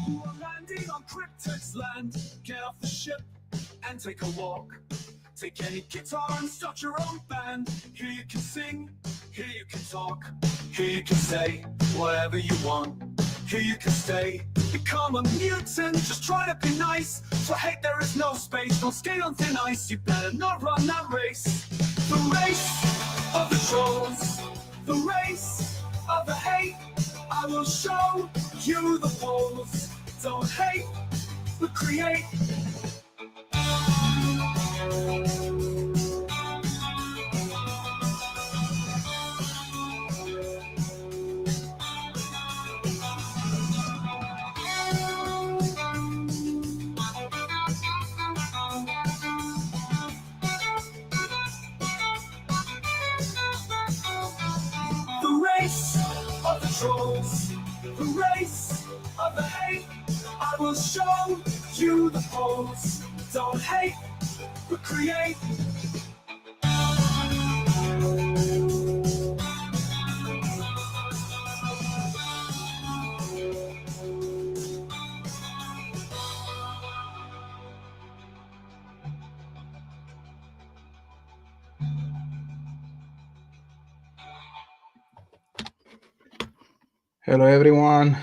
We're landing on Cryptid's land. Get off the ship and take a walk. Take any guitar and start your own band. Here you can sing, here you can talk, here you can say whatever you want. Here you can stay, become a mutant. Just try to be nice. For hate there is no space. Don't skate on thin ice. You better not run that race. The race of the trolls, the race of the hate. I will show you the walls. Don't hate, but create. The race of the trolls, the race of the hate. I will show you the holes. Don't hate, but create. Hello, everyone.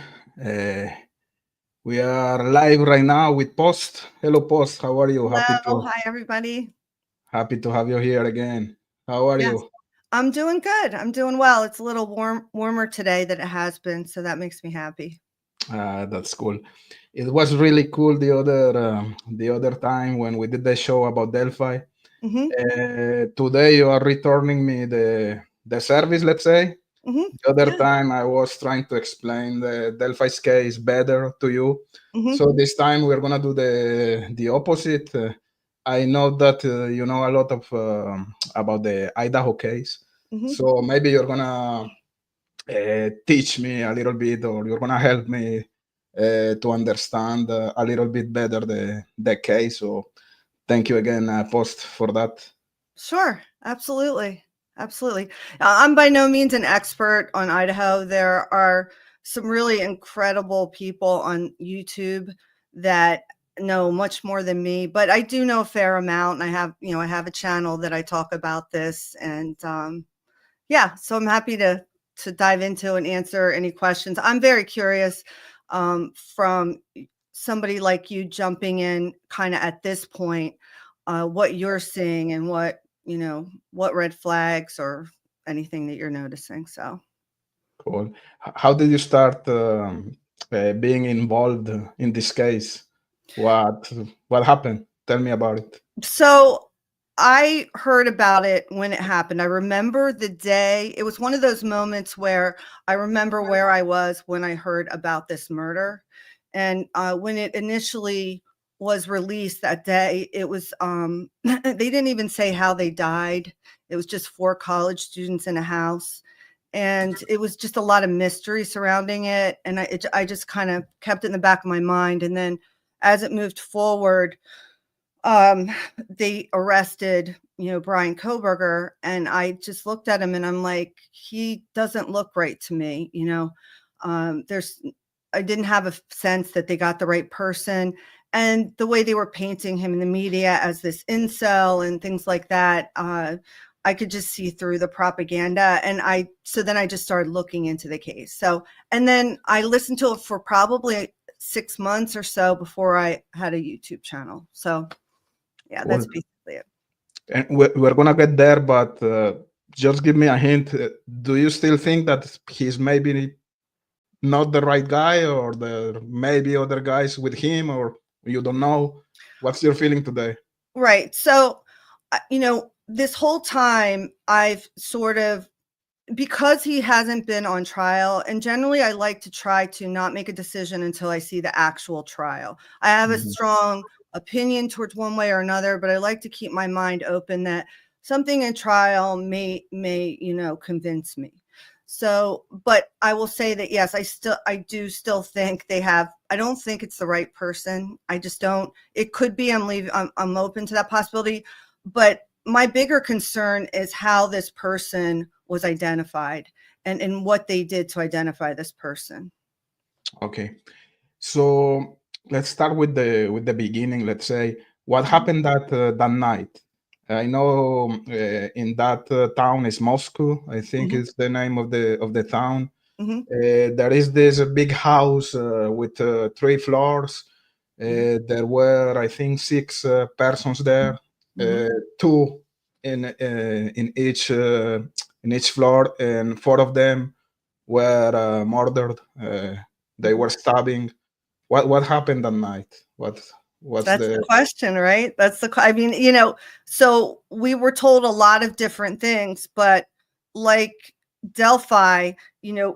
We are live right now with Post. Hello, Post. How are you? Hello. Hi, everybody. Happy to have you here again. How are you? I'm doing good. I'm doing well. It's a little warmer today than it has been, so that makes me happy. That's cool. It was really cool the other time when we did the show about Delphi. Today you are returning me the service, let's say. The other time I was trying to explain the Delphi's case better to you. So this time we're gonna do the opposite. I know that you know a lot of about the Idaho case. So maybe you're gonna teach me a little bit, or you're gonna help me to understand a little bit better the case. So thank you again, Post, for that. Sure, absolutely. Absolutely. I'm by no means an expert on Idaho. There are some really incredible people on YouTube that know much more than me, but I do know a fair amount. And I have a channel that I talk about this, and so I'm happy to dive into and answer any questions. I'm very curious from somebody like you jumping in kind of at this point, what you're seeing and what red flags or anything that you're noticing. So cool. How did you start being involved in this case? What happened? Tell me about it. So I heard about it when it happened. I remember the day. It was one of those moments where I remember where I was when I heard about this murder. And when it initially was released that day, it was they didn't even say how they died. It was just 4 college students in a house, and it was just a lot of mystery surrounding it, and I just kind of kept it in the back of my mind. And then as it moved forward, they arrested Brian Koberger, and I just looked at him and I'm like, he doesn't look right to me. I didn't have a sense that they got the right person. And the way they were painting him in the media as this incel and things like that, I could just see through the propaganda. And so then I just started looking into the case. So, and then I listened to it for probably 6 months or so before I had a YouTube channel. So yeah, that's basically it. And we're going to get there, but just give me a hint. Do you still think that he's maybe not the right guy, or there may be other guys with him, or you don't know? What's your feeling today? Right. So, this whole time I've sort of, because he hasn't been on trial, and generally I like to try to not make a decision until I see the actual trial. I have a strong opinion towards one way or another, but I like to keep my mind open that something in trial may convince me. So, but I will say that, yes, I do still think I don't think it's the right person. I just don't. It could be. I'm open to that possibility, but my bigger concern is how this person was identified and what they did to identify this person. Okay. So let's start with the beginning. Let's say what happened that night. I know in that town is Moscow. I think is the name of the town. There is this big house with 3 floors. There were, I think, 6 persons there, two in each floor, and 4 of them were murdered. They were stabbing. What happened that night? What's That's the the question, right? I mean, so we were told a lot of different things, but like Delphi, a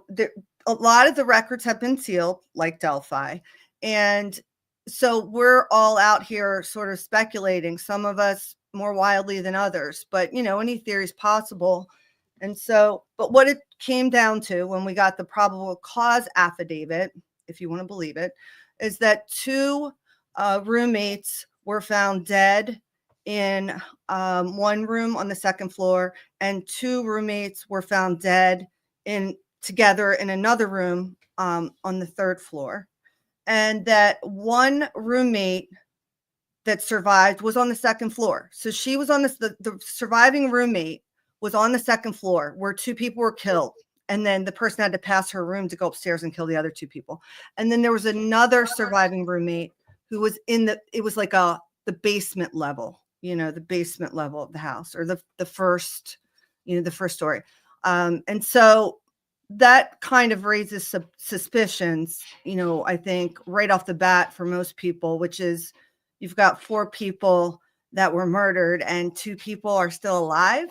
lot of the records have been sealed, like Delphi. And so we're all out here sort of speculating, some of us more wildly than others, but any theory is possible. And so, but what it came down to when we got the probable cause affidavit, if you want to believe it, is that 2 roommates were found dead in one room on the second floor, and 2 roommates were found dead together in another room on the 3rd floor. And that one roommate that survived was on the 2nd floor. So she was on the surviving roommate was on the 2nd floor where 2 people were killed. And then the person had to pass her room to go upstairs and kill the other 2 people. And then there was another surviving roommate who was it was like the basement level, the basement level of the house, or the first, the first story. And so that kind of raises suspicions, I think right off the bat for most people, which is you've got 4 people that were murdered and 2 people are still alive.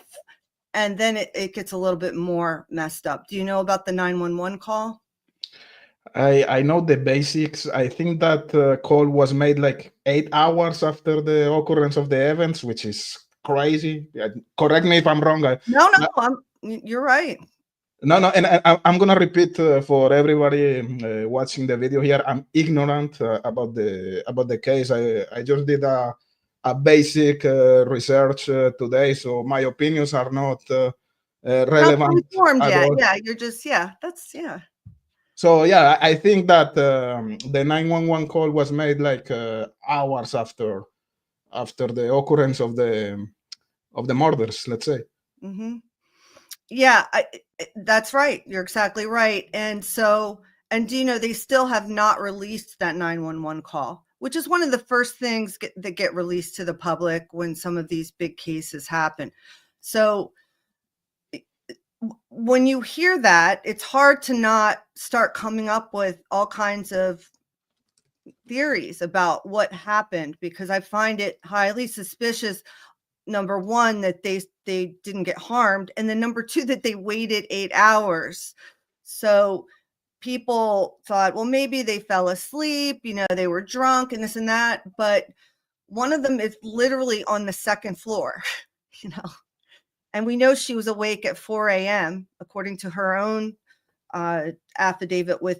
And then it gets a little bit more messed up. Do you know about the 911 call? I know the basics. I think that call was made like 8 hours after the occurrence of the events, which is crazy. Correct me if I'm wrong. No, you're right. No, and I'm gonna repeat for everybody watching the video here. I'm ignorant about the case. I just did a basic research today, so my opinions are not relevant Informed at yet. all. Yeah, you're just So yeah, I think that the 911 call was made like hours after the occurrence of the murders. Let's say. Mm-hmm. Yeah, that's right. You're exactly right. And so, and they still have not released that 911 call, which is one of the first things that get released to the public when some of these big cases happen. So when you hear that, it's hard to not start coming up with all kinds of theories about what happened, because I find it highly suspicious. Number one, that they didn't get harmed, and then number 2, that they waited 8 hours. So people thought, well, maybe they fell asleep, they were drunk and this and that, but one of them is literally on the 2nd floor, and we know she was awake at 4 a.m. according to her own affidavit or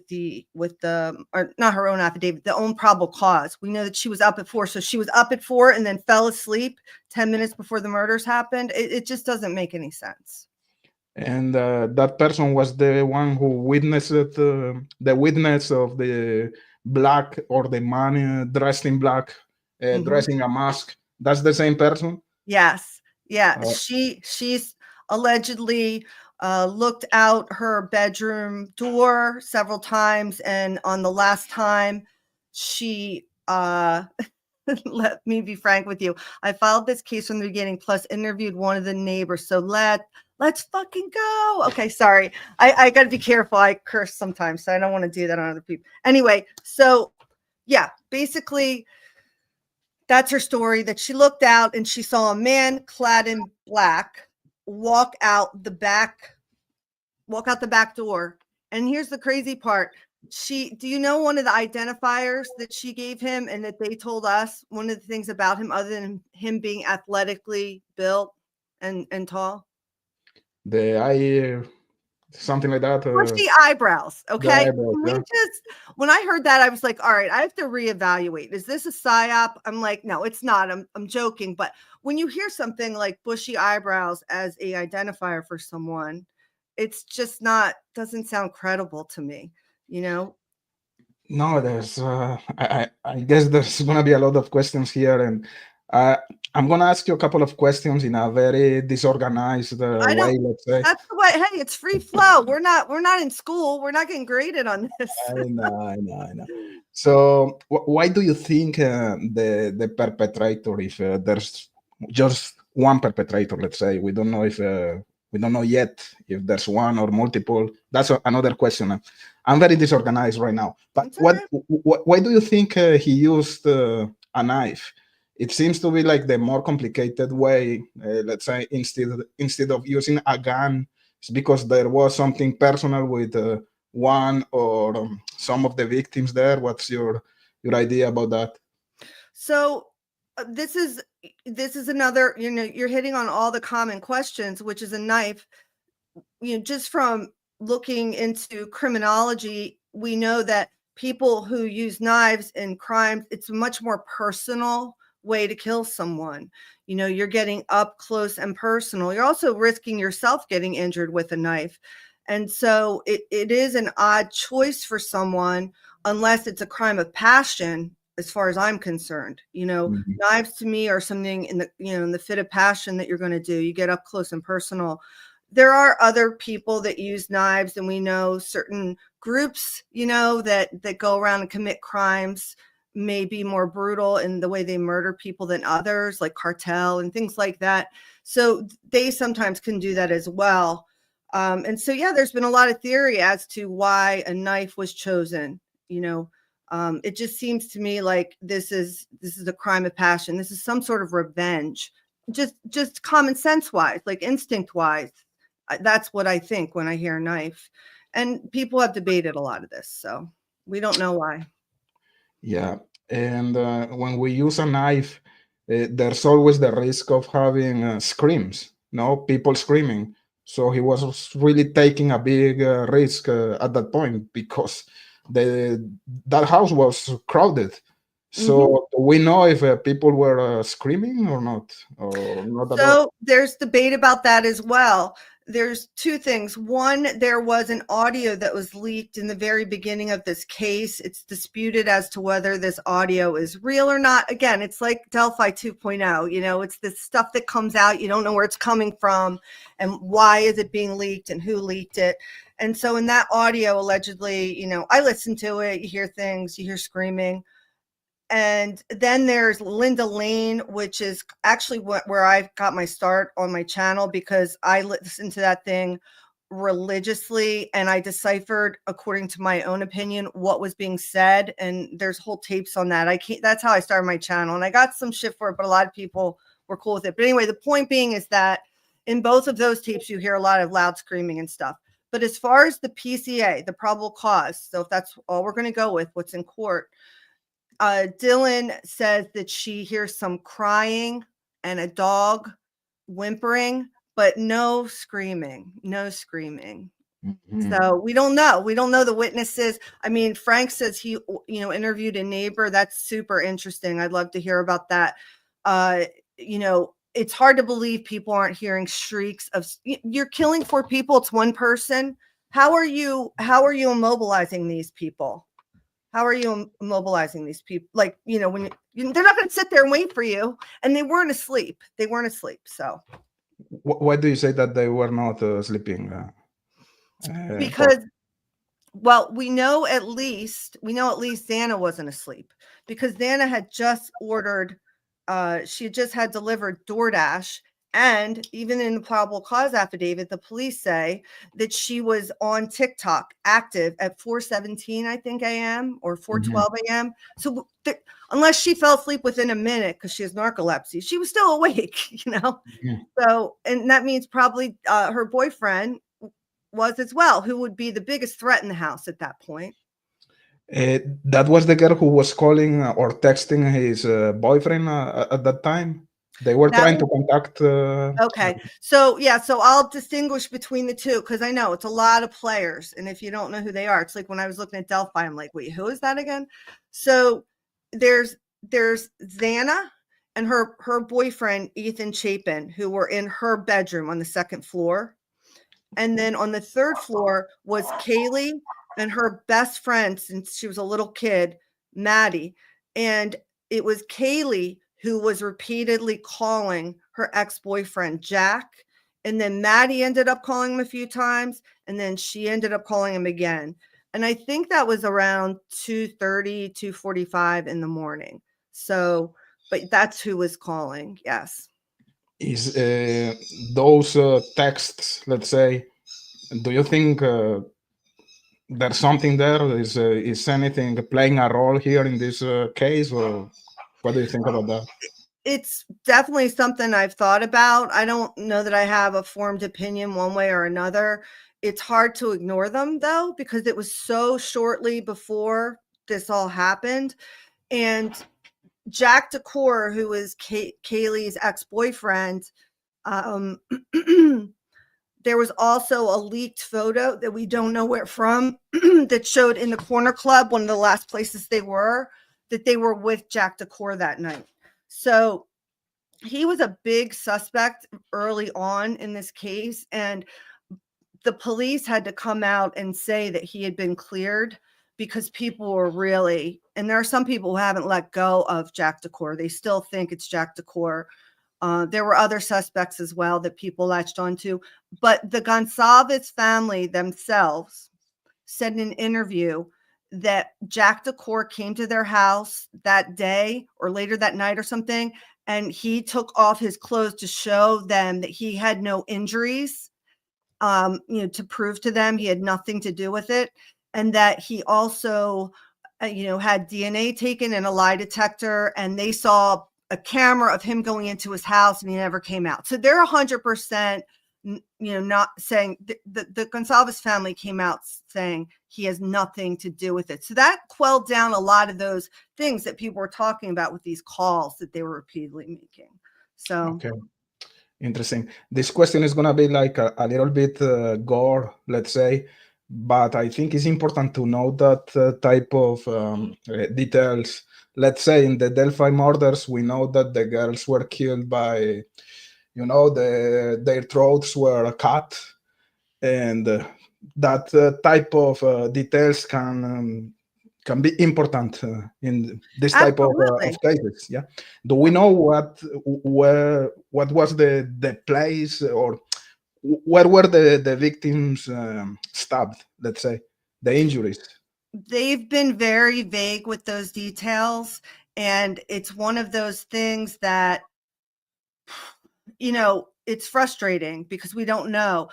not her own affidavit, the own probable cause. We know that she was up at 4. So she was up at 4 and then fell asleep 10 minutes before the murders happened. It just doesn't make any sense. And that person was the one who witnessed the witness of the black, or the man dressed in black, dressing a mask. That's the same person? Yes. Yeah. She's allegedly looked out her bedroom door several times. And on the last time, she let me be frank with you. I filed this case from the beginning, plus interviewed one of the neighbors. So let's fucking go. Okay, sorry. I got to be careful. I curse sometimes, so I don't want to do that on other people. Anyway, so yeah, basically, that's her story, that she looked out and she saw a man clad in black walk out the back door. And here's the crazy part. Do you know one of the identifiers that she gave him and that they told us, one of the things about him other than him being athletically built and tall? Something like that. Bushy eyebrows. Okay. Eyebrows, When I heard that, I was like, all right, I have to reevaluate. Is this a psyop? I'm like, no, it's not. I'm joking. But when you hear something like bushy eyebrows as a identifier for someone, it's just doesn't sound credible to me, No, there's. I guess there's gonna be a lot of questions here, and uh, I'm gonna ask you a couple of questions in a very disorganized I way. don't. Let's say. That's the way. Hey, it's free flow. We're not in school. We're not getting graded on this. I know, I know, I know. So, why do you think the perpetrator, if there's just one perpetrator, let's say, we don't know yet if there's one or multiple. That's another question. I'm very disorganized right now. But It's all right. why do you think he used a knife? It seems to be like the more complicated way. Let's say instead of using a gun, it's because there was something personal with. One or some of the victims there. What's your idea about that? So this is another. You're hitting on all the common questions, which is a knife. Just from looking into criminology, we know that people who use knives in crimes, it's a much more personal way to kill someone. You're getting up close and personal. You're also risking yourself getting injured with a knife. And so it is an odd choice for someone, unless it's a crime of passion, as far as I'm concerned. Mhm. Knives to me are something in the fit of passion that you're going to do. You get up close and personal. There are other people that use knives, and we know certain groups, that go around and commit crimes may be more brutal in the way they murder people than others, like cartel and things like that. So they sometimes can do that as well. And so, yeah, there's been a lot of theory as to why a knife was chosen. It just seems to me like this is a crime of passion. This is some sort of revenge, just common sense wise, like instinct wise. That's what I think when I hear knife. And people have debated a lot of this, so we don't know why. Yeah, and when we use a knife, there's always the risk of having screams. No, people screaming. So he was really taking a big risk at that point because the that house was crowded. Mhm. So do we know if people were screaming or not at all? So there's debate about that as well. There's two things. One, there was an audio that was leaked in the very beginning of this case. It's disputed as to whether this audio is real or not. Again, it's like Delphi 2.0. It's this stuff that comes out. You don't know where it's coming from and why is it being leaked and who leaked it. And so in that audio, allegedly, I listened to it. You hear things, you hear screaming. And then there's Linda Lane, which is actually where I got my start on my channel, because I listened to that thing religiously and I deciphered, according to my own opinion, what was being said. And there's whole tapes on that. That's how I started my channel. And I got some shit for it, but a lot of people were cool with it. But anyway, the point being is that in both of those tapes, you hear a lot of loud screaming and stuff. But as far as the PCA, the probable cause, so if that's all we're going to go with, what's in court, Dylan says that she hears some crying and a dog whimpering, but no screaming, no screaming. Mhm. So we don't know. We don't know the witnesses. I mean, Frank says he, interviewed a neighbor. That's super interesting. I'd love to hear about that. It's hard to believe people aren't hearing shrieks of, you're killing 4 people. It's one person. How are you immobilizing these people? How are you immobilizing these people? Like, when they're not going to sit there and wait for you. And they weren't asleep. So Why do you say that they were not sleeping? For because, well, we know at least Xana wasn't asleep, because Xana had just ordered, she just had delivered DoorDash. And even in the probable cause affidavit, the police say that she was on TikTok active at 4:17, I think, a.m. or 4:12 a.m. So unless she fell asleep within a minute because she has narcolepsy, she was still awake. Mhm. So, and that means probably her boyfriend was as well, who would be the biggest threat in the house at that point. That was the girl who was calling or texting his boyfriend at that time. They were That trying to was contact. okay. So yeah, so I'll distinguish between the two, because I know it's a lot of players, and if you don't know who they are, it's like when I was looking at Delphi, I'm like, wait, who is that again? So there's Xana and her boyfriend Ethan Chapin, who were in her bedroom on the second floor. And then on the third floor was Kaylee and her best friend since she was a little kid, Maddie. And it was Kaylee who was repeatedly calling her ex-boyfriend, Jack. And then Maddie ended up calling him a few times, and then she ended up calling him again. And I think that was around 2:30, 2:45 in the morning. So, but that's who was calling. Yes. Is those texts, let's say, do you think there's something there? Is anything playing a role here in this case, or what do you think about that? It's definitely something I've thought about. I don't know that I have a formed opinion one way or another. It's hard to ignore them though, because it was so shortly before this all happened. And Jack Decor, who is Kaylee's ex-boyfriend, there was also a leaked photo that we don't know where from that showed in the corner club, one of the last places they were, that they were with Jack Decor that night. So he was a big suspect early on in this case, and the police had to come out and say that he had been cleared because people were really, and there are some people who haven't let go of Jack Decor. They still think it's Jack Decor. There were other suspects as well that people latched onto, but the Gonsalves family themselves said in an interview that Jack Decor came to their house that day or later that night or something, and he took off his clothes to show them that he had no injuries, to prove to them he had nothing to do with it, and that he also, had DNA taken and a lie detector, and they saw a camera of him going into his house and he never came out. So they're 100%, not saying the Gonsalves family came out saying he has nothing to do with it. So that quelled down a lot of those things that people were talking about with these calls that they were repeatedly making. So, okay, interesting. This question is gonna be like a little bit gore, let's say, but I think it's important to know that type of details. Let's say in the Delphi murders, we know that the girls were killed by, their throats were cut, and that type of details can be important in this type of cases. Yeah. Do we know what was the place, or where were the victims stabbed? Let's say the injuries. They've been very vague with those details, and it's one of those things that, it's frustrating because we don't know.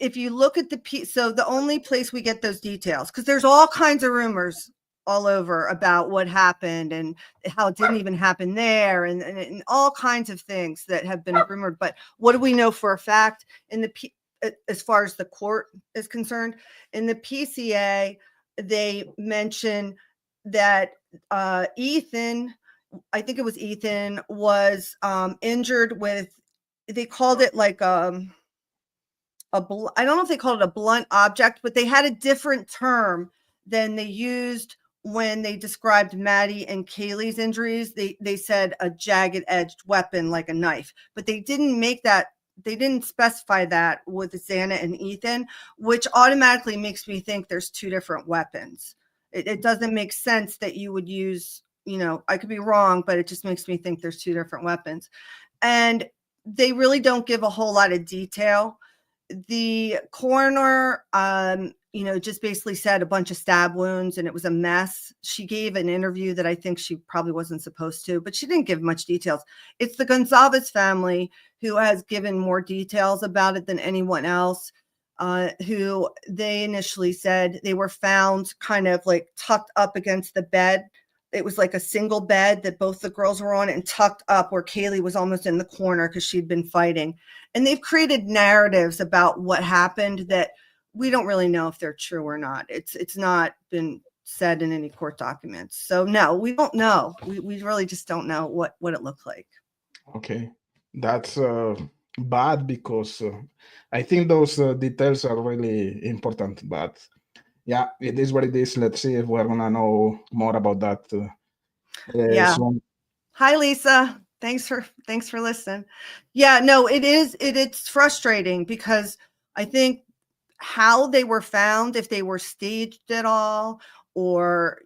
If you look at so the only place we get those details, because there's all kinds of rumors all over about what happened and how it didn't even happen there, and all kinds of things that have been rumored. But what do we know for a fact as far as the court is concerned? In the PCA, they mention that Ethan, I think it was Ethan, was injured with, they called it like I don't know if they called it a blunt object, but they had a different term than they used when they described Maddie and Kaylee's injuries. They said a jagged edged weapon like a knife, but they didn't specify that with Xana and Ethan, which automatically makes me think there's two different weapons. It doesn't make sense that you would use, I could be wrong, but it just makes me think there's two different weapons. And they really don't give a whole lot of detail. The coroner, just basically said a bunch of stab wounds and it was a mess. She gave an interview that I think she probably wasn't supposed to, but she didn't give much details. It's the Gonsalves family who has given more details about it than anyone else, who they initially said they were found kind of like tucked up against the bed. It was like a single bed that both the girls were on and tucked up where Kaylee was almost in the corner because she'd been fighting. And they've created narratives about what happened that we don't really know if they're true or not. It's not been said in any court documents. So no, we don't know. We really just don't know what it looked like. Okay, that's bad because I think those details are really important. But yeah, it is what it is. Let's see if we're gonna know more about that. Yeah. Soon. Hi, Lisa. Thanks for listening. Yeah, no, it's frustrating because I think how they were found, if they were staged at all, or,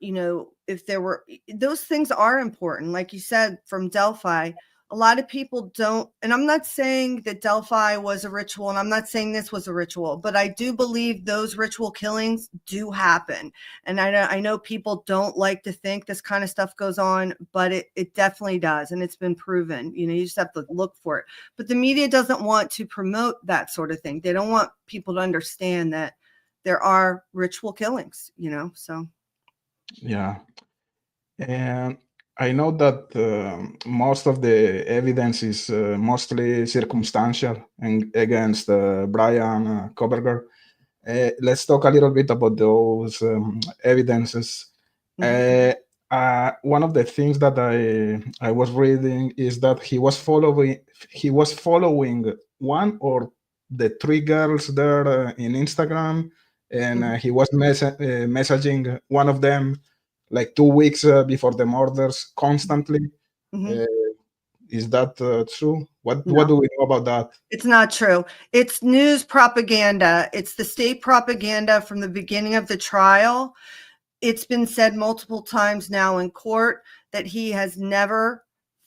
if there were, those things are important. Like you said, from Delphi, a lot of people don't, and I'm not saying that Delphi was a ritual, and I'm not saying this was a ritual, but I do believe those ritual killings do happen. And I know people don't like to think this kind of stuff goes on, but it definitely does. And it's been proven, you just have to look for it. But the media doesn't want to promote that sort of thing. They don't want people to understand that there are ritual killings, so. Yeah. And I know that most of the evidence is mostly circumstantial and against Brian Koberger. Let's talk a little bit about those evidences. One of the things that I was reading is that he was following one or the three girls there in Instagram, and he was messaging one of them like 2 weeks before the murders constantly. Is that true? What do we know about that? It's not true. It's news propaganda. It's the state propaganda from the beginning of the trial. It's been said multiple times now in court that he has never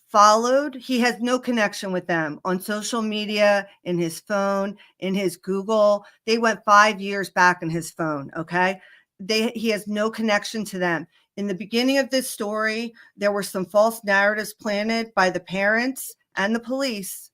followed. He has no connection with them on social media, in his phone, in his Google. They went 5 years back in his phone. Okay. He has no connection to them. In the beginning of this story, there were some false narratives planted by the parents and the police,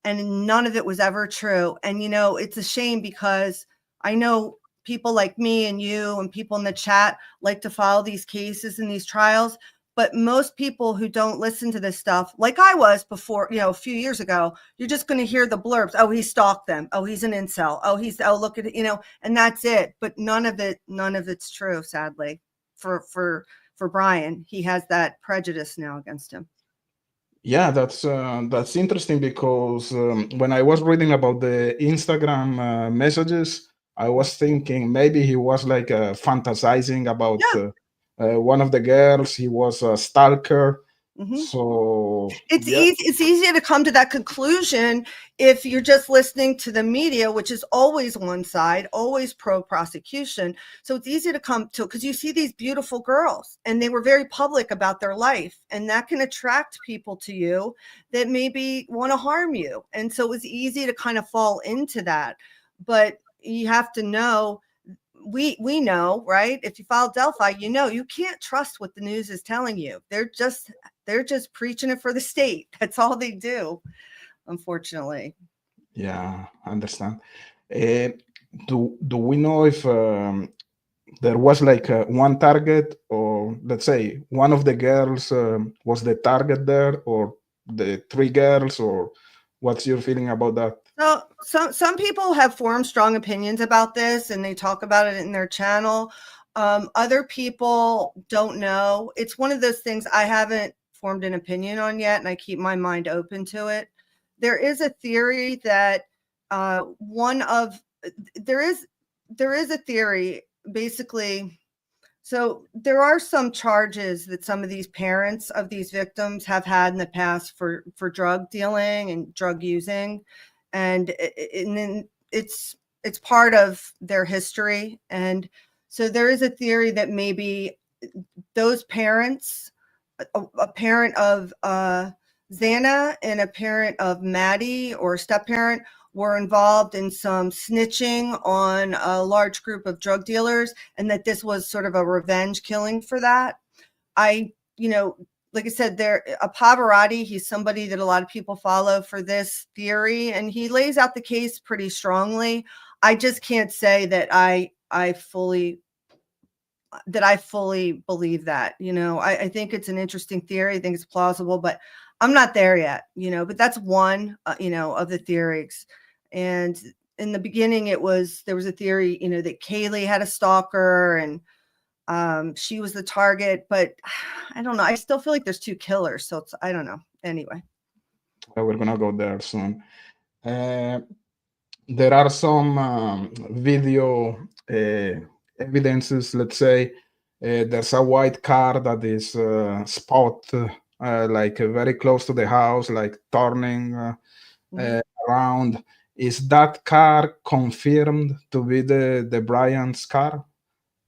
and none of it was ever true. And, it's a shame, because I know people like me and you and people in the chat like to follow these cases and these trials. But most people who don't listen to this stuff, like I was before, a few years ago, you're just going to hear the blurbs. Oh, he stalked them. Oh, he's an incel. Oh, look at it, and that's it. But none of it's true, sadly, for Brian. He has that prejudice now against him. Yeah, that's interesting, because when I was reading about the Instagram messages, I was thinking maybe he was like fantasizing about one of the girls. He was a stalker. So it's easy to come to that conclusion if you're just listening to the media, which is always one side, always pro prosecution. So it's easy to come to, because you see these beautiful girls and they were very public about their life, and that can attract people to you that maybe want to harm you. And so it was easy to kind of fall into that. But you have to know, we know, right? If you follow Delphi, you can't trust what the news is telling you. They're just preaching it for the state. That's all they do, unfortunately. Yeah, I understand. Do we know if there was like one target, or let's say one of the girls was the target there, or the three girls, or what's your feeling about that? So some people have formed strong opinions about this, and they talk about it in their channel. Other people don't know. It's one of those things I haven't formed an opinion on yet, and I keep my mind open to it. There is a theory that there is a theory, basically. So there are some charges that some of these parents of these victims have had in the past for drug dealing and drug using, and then it's part of their history. And so there is a theory that maybe those parents, a parent of Xana and a parent of Maddie, or step parent, were involved in some snitching on a large group of drug dealers, and that this was sort of a revenge killing for that. Like I said, Pavarotti, he's somebody that a lot of people follow for this theory, and he lays out the case pretty strongly. I just can't say that I fully believe that. I think it's an interesting theory. I think it's plausible, but I'm not there yet, but that's one, of the theories. And in the beginning, there was a theory, that Kaylee had a stalker, and she was the target, but I don't know. I still feel like there's two killers. So I don't know. Anyway. We're going to go there soon. There are some video evidences. Let's say there's a white car that is spot like very close to the house, like turning around. is that car confirmed to be the Bryant's car?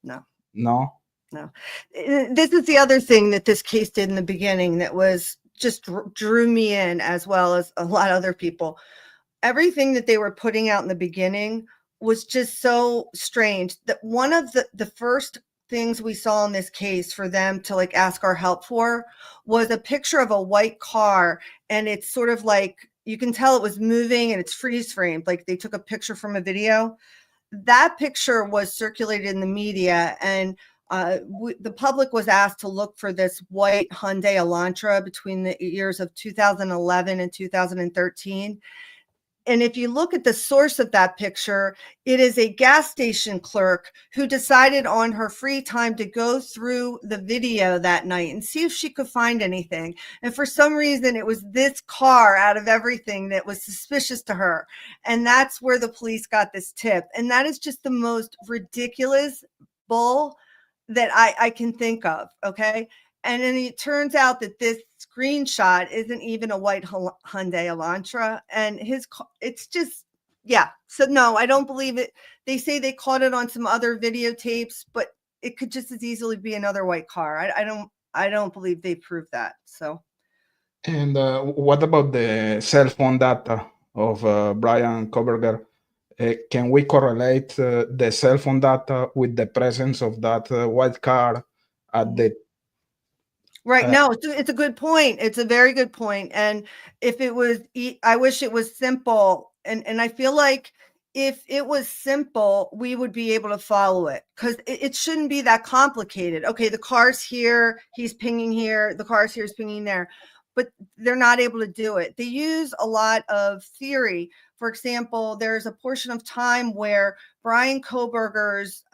No. No. This is the other thing that this case did in the beginning that was just drew me in, as well as a lot of other people. Everything that they were putting out in the beginning was just so strange that one of the first things we saw in this case for them to like ask our help for was a picture of a white car, and it's sort of like you can tell it was moving and it's freeze framed, like they took a picture from a video. That picture was circulated in the media, and the public was asked to look for this white Hyundai Elantra between the years of 2011 and 2013. And if you look at the source of that picture, it is a gas station clerk who decided on her free time to go through the video that night and see if she could find anything. And for some reason, it was this car out of everything that was suspicious to her. And that's where the police got this tip. And that is just the most ridiculous bull that I can think of. Okay. And then it turns out that this screenshot isn't even a white Hyundai Elantra, and it's just, yeah. So no, I don't believe it. They say they caught it on some other videotapes, but it could just as easily be another white car. I don't believe they proved that. So. And what about the cell phone data of Brian Koberger? Can we correlate the cell phone data with the presence of that white car at the Right. No, it's a good point. It's a very good point. And if it was, I wish it was simple. And I feel like if it was simple, we would be able to follow it, because it shouldn't be that complicated. Okay, the car's here, he's pinging here, the car's here, he's pinging there, but they're not able to do it. They use a lot of theory. For example, there's a portion of time where Brian Koberger's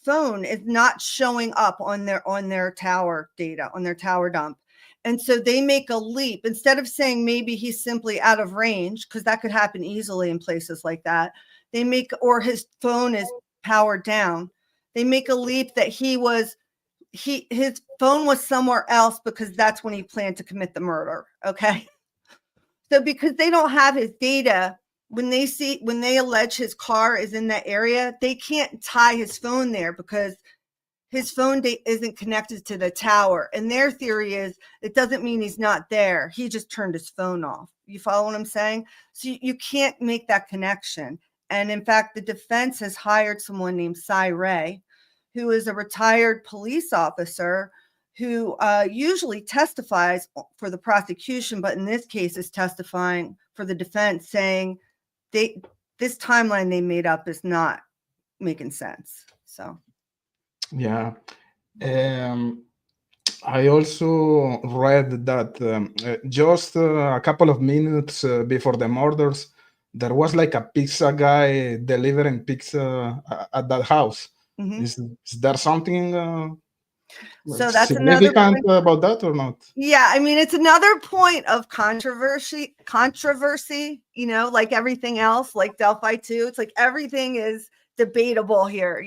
phone is not showing up on their tower data, on their tower dump. And so they make a leap. Instead of saying maybe he's simply out of range, because that could happen easily in places like that, or his phone is powered down, they make a leap that his phone was somewhere else because that's when he planned to commit the murder. Okay. So because they don't have his data, when they allege his car is in that area, they can't tie his phone there because his phone isn't connected to the tower. And their theory is it doesn't mean he's not there. He just turned his phone off. You follow what I'm saying? So you can't make that connection. And in fact, the defense has hired someone named Cy Ray, who is a retired police officer who usually testifies for the prosecution, but in this case is testifying for the defense, saying this timeline they made up is not making sense. So, yeah. I also read that just a couple of minutes before the murders, there was like a pizza guy delivering pizza at that house. mm-hmm. Is there something so that's significant about that or not? Yeah, I mean, it's another point of controversy, like everything else, like Delphi 2. It's like everything is debatable here,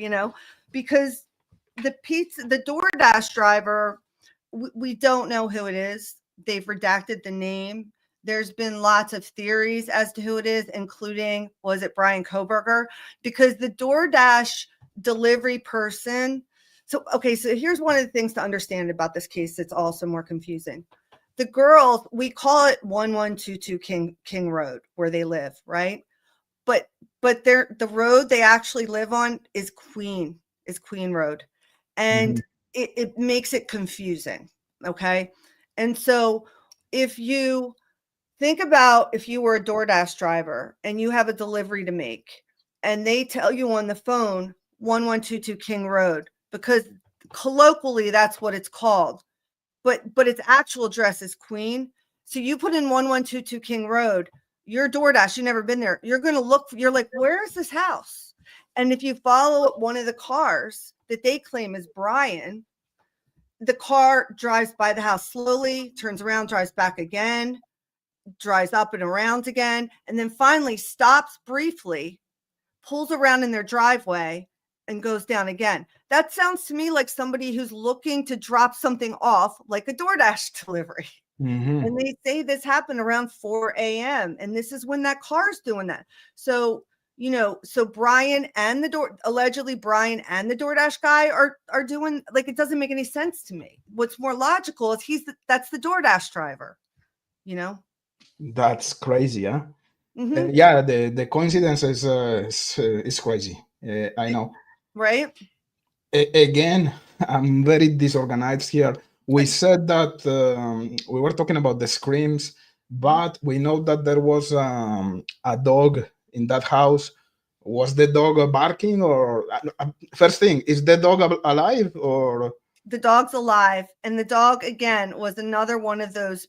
because the DoorDash driver, we don't know who it is. They've redacted the name. There's been lots of theories as to who it is, including, was it Brian Koberger? Because the DoorDash delivery person. So here's one of the things to understand about this case that's also more confusing. The girls, we call it 1122 King Road where they live, right? But the road they actually live on is Queen Road. And it makes it confusing, okay? And so if you think about if you were a DoorDash driver and you have a delivery to make and they tell you on the phone 1122 King Road, because colloquially that's what it's called, but its actual address is Queen. So you put in 1122 King Road, you're DoorDash, you've never been there, you're going to look, you're like, where is this house? And if you follow one of the cars that they claim is Brian, the car drives by the house slowly, turns around, drives back again, drives up and around again, and then finally stops briefly, pulls around in their driveway, and goes down again. That sounds to me like somebody who's looking to drop something off, like a DoorDash delivery. Mhm. And they say this happened around 4 a.m. And this is when that car's doing that. So, so allegedly Brian and the DoorDash guy are doing, like, it doesn't make any sense to me. What's more logical is that's the DoorDash driver, That's crazy, huh? Mm-hmm. Yeah, the coincidence is crazy. I know. Right? Again, I'm very disorganized here. We said that we were talking about the screams, but we know that there was a dog in that house. Was the dog barking, or first thing, is the dog alive, or The dog's alive, and the dog again was another one of those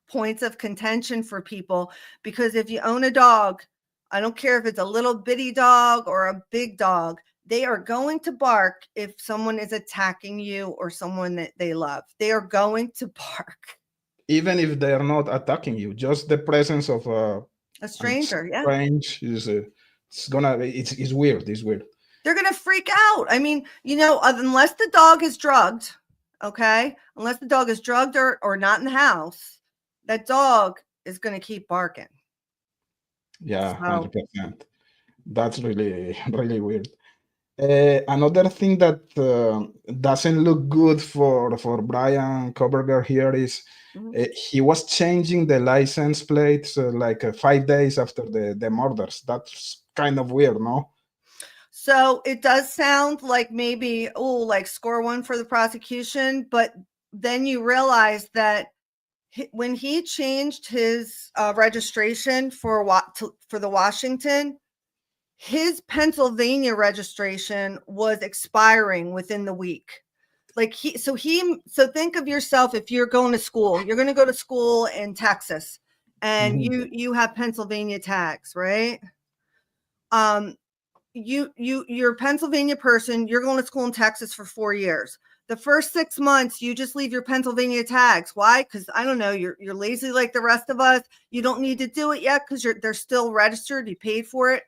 points of contention for people, because if you own a dog, I don't care if it's a little bitty dog or a big dog, they are going to bark if someone is attacking you or someone that they love. They are going to bark. even if they are not attacking you, just the presence of A stranger, yeah. strange is it's weird. It's weird. They're going to freak out. I mean, unless the dog is drugged, okay? Unless the dog is drugged or not in the house, that dog is going to keep barking. Yeah, So, 100%. That's really, really weird. Another thing that doesn't look good for Brian Koberger here is he was changing the license plates like 5 days after the murders. That's kind of weird, no? So it does sound like maybe, like score one for the prosecution, but then you realize that when he changed his registration for the Washington, his Pennsylvania registration was expiring within the week. Like so think of yourself, if you're going to school, you're going to go to school in Texas, and you have Pennsylvania tags, right? You're a Pennsylvania person, you're going to school in Texas for 4 years. The first 6 months, you just leave your Pennsylvania tags. Why? Because I don't know, you're lazy like the rest of us. You don't need to do it yet because they're still registered. You paid for it.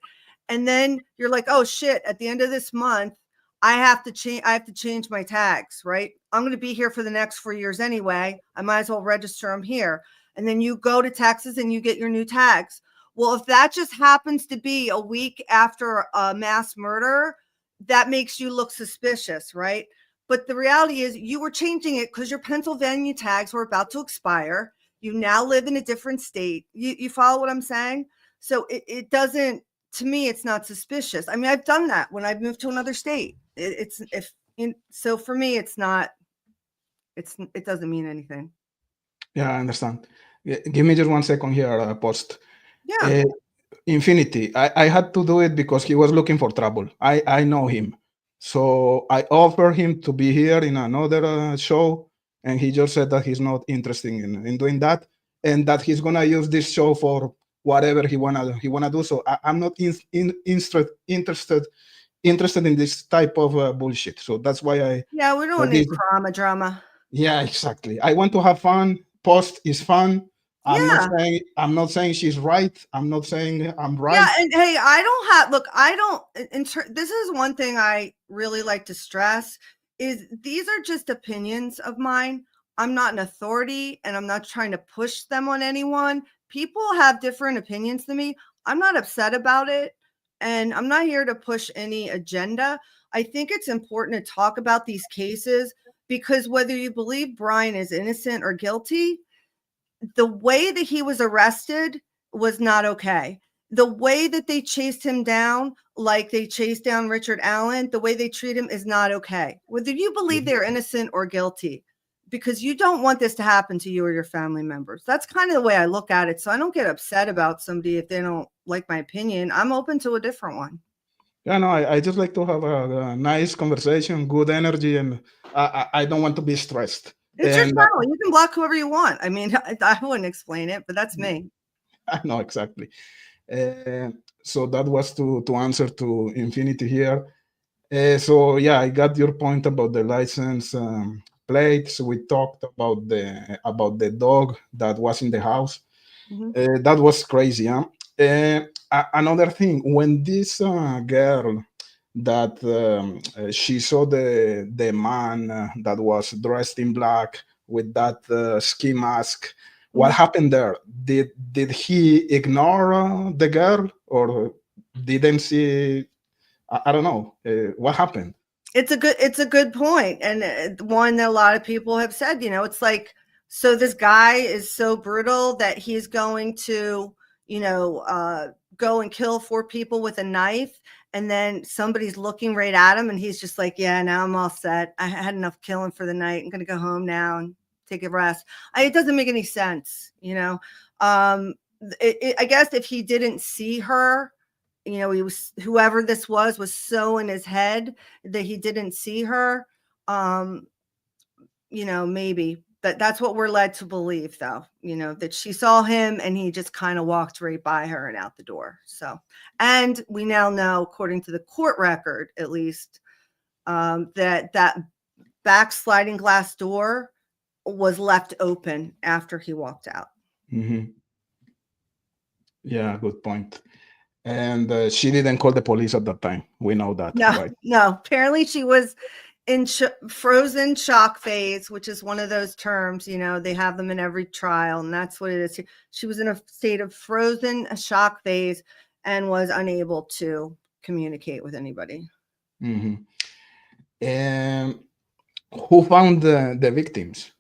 And then you're like, oh shit, at the end of this month, I have to change my tags, right? I'm going to be here for the next 4 years anyway. I might as well register them here. And then you go to Texas and you get your new tags. Well, if that just happens to be a week after a mass murder, that makes you look suspicious, right? But the reality is you were changing it because your Pennsylvania tags were about to expire. You now live in a different state. You follow what I'm saying? So it doesn't, to me, it's not suspicious. I mean, I've done that when I've moved to another state. So for me, it doesn't mean anything. Yeah, I understand. Give me just 1 second here, Post. Yeah. Infinity. I had to do it because he was looking for trouble. I know him. So I offered him to be here in another show, and he just said that he's not interested in doing that, and that he's gonna use this show for whatever he wanna do. So I'm not interested in this type of bullshit. So that's why we don't need drama. Yeah, exactly. I want to have fun. Post is fun. Yeah. I'm not saying she's right. I'm not saying I'm right. Yeah, and hey, this is one thing I really like to stress is these are just opinions of mine. I'm not an authority, and I'm not trying to push them on anyone. People have different opinions than me. I'm not upset about it, and I'm not here to push any agenda. I think it's important to talk about these cases because whether you believe Brian is innocent or guilty, the way that he was arrested was not okay. The way that they chased him down, like they chased down Richard Allen, the way they treat him is not okay. Whether you believe they're innocent or guilty, because you don't want this to happen to you or your family members. That's kind of the way I look at it. So I don't get upset about somebody if they don't like my opinion. I'm open to a different one. Yeah, no, I just like to have a nice conversation, good energy, and I don't want to be stressed. It's your channel. You can block whoever you want. I mean, I wouldn't explain it, but that's me. I know exactly. So that was to answer to Infinity here. So yeah, I got your point about the license plates. We talked about the dog that was in the house. That was crazy, huh? Another thing, when this girl that she saw the man that was dressed in black with that ski mask. What happened there? Did he ignore the girl, or didn't see? I don't know. What happened? It's a good point, and one that a lot of people have said. It's like, so this guy is so brutal that he's going to, go and kill 4 people with a knife, and then somebody's looking right at him, and he's just like, yeah, now I'm all set. I had enough killing for the night. I'm gonna go home now and take a rest. It doesn't make any sense, I guess if he didn't see her, he was, whoever this was so in his head that he didn't see her. Maybe that's what we're led to believe, though, that she saw him and he just kind of walked right by her and out the door. So, and we now know, according to the court record, at least, that backsliding glass door was left open after he walked out. Mm-hmm. Yeah, good point. And she didn't call the police at that time. We know that, right? No. Apparently, she was in frozen shock phase, which is one of those terms. They have them in every trial, and that's what it is. She was in a state of frozen shock phase and was unable to communicate with anybody. Mm-hmm. And who found the victims?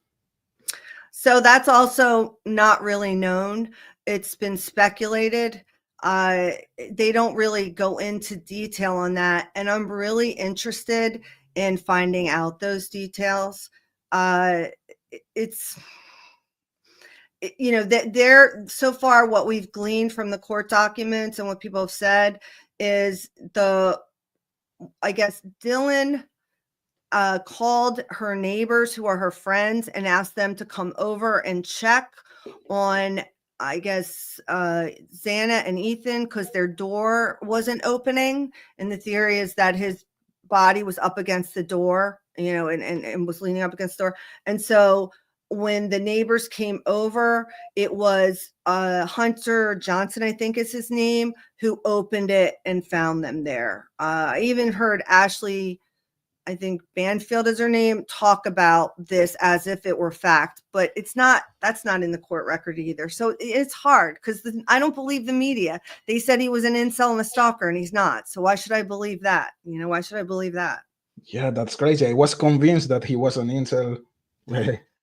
So that's also not really known. It's been speculated. They don't really go into detail on that, and I'm really interested in finding out those details. They're so far, what we've gleaned from the court documents and what people have said is I guess Dylan called her neighbors, who are her friends, and asked them to come over and check on, I guess, Xana and Ethan, because their door wasn't opening. And the theory is that his body was up against the door, and was leaning up against the door. And so when the neighbors came over, it was Hunter Johnson, I think is his name, who opened it and found them there. I even heard Ashley, I think Banfield is her name, talk about this as if it were fact, but that's not in the court record either. So it's hard, because I don't believe the media. They said he was an incel and a stalker, and he's not. So why should I believe that? Why should I believe that? Yeah, that's crazy. I was convinced that he was an incel,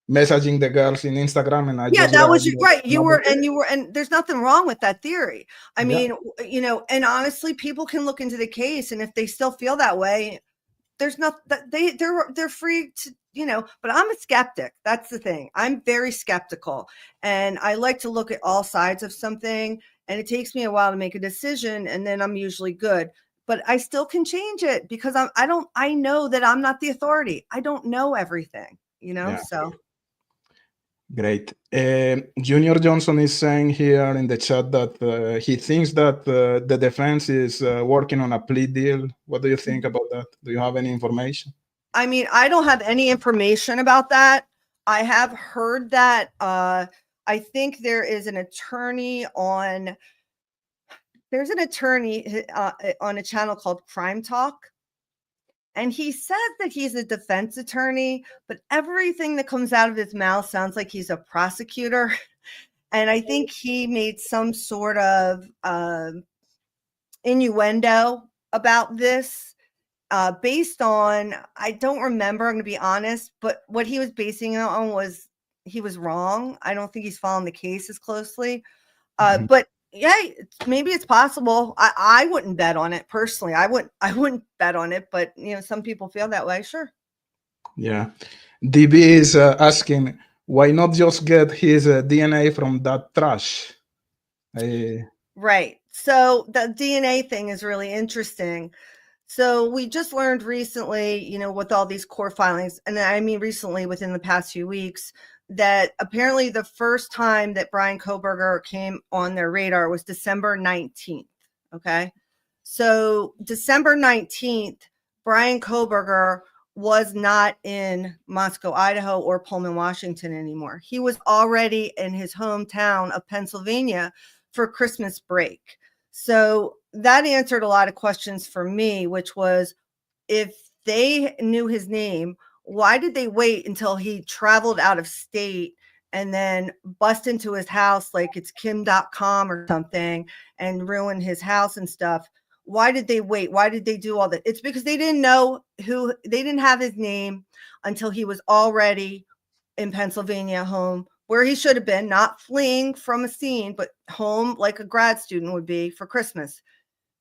messaging the girls in Instagram, and that was right. You were, and there's nothing wrong with that theory. I mean, and honestly, people can look into the case, and if they still feel that way, there's not that they're free to, but I'm a skeptic. That's the thing. I'm very skeptical, and I like to look at all sides of something, and it takes me a while to make a decision, and then I'm usually good, but I still can change it, because I know that I'm not the authority. I don't know everything, so. Great. Junior Johnson is saying here in the chat that he thinks that the defense is working on a plea deal. What do you think about that? Do you have any information? I mean, I don't have any information about that. I have heard that I think there's an attorney on a channel called Crime Talk. And he says that he's a defense attorney, but everything that comes out of his mouth sounds like he's a prosecutor. And I think he made some sort of innuendo about this based on, I don't remember, I'm going to be honest, but what he was basing it on was he was wrong. I don't think he's following the case as closely. But yeah, maybe it's possible. I wouldn't bet on it personally. I wouldn't bet on it, but some people feel that way. Sure. Yeah. DB is asking, why not just get his DNA from that trash? Right. So the DNA thing is really interesting. So we just learned recently, with all these court filings, and I mean recently within the past few weeks, that apparently the first time that Bryan Kohberger came on their radar was December 19th. Okay. So December 19th, Bryan Kohberger was not in Moscow, Idaho, or Pullman, Washington anymore. He was already in his hometown of Pennsylvania for Christmas break. So that answered a lot of questions for me, which was, if they knew his name, why did they wait until he traveled out of state and then bust into his house like it's Kim.com or something and ruin his house and stuff? Why did they wait? Why did they do all that? It's because they didn't know they didn't have his name until he was already in Pennsylvania, home where he should have been, not fleeing from a scene, but home like a grad student would be for Christmas.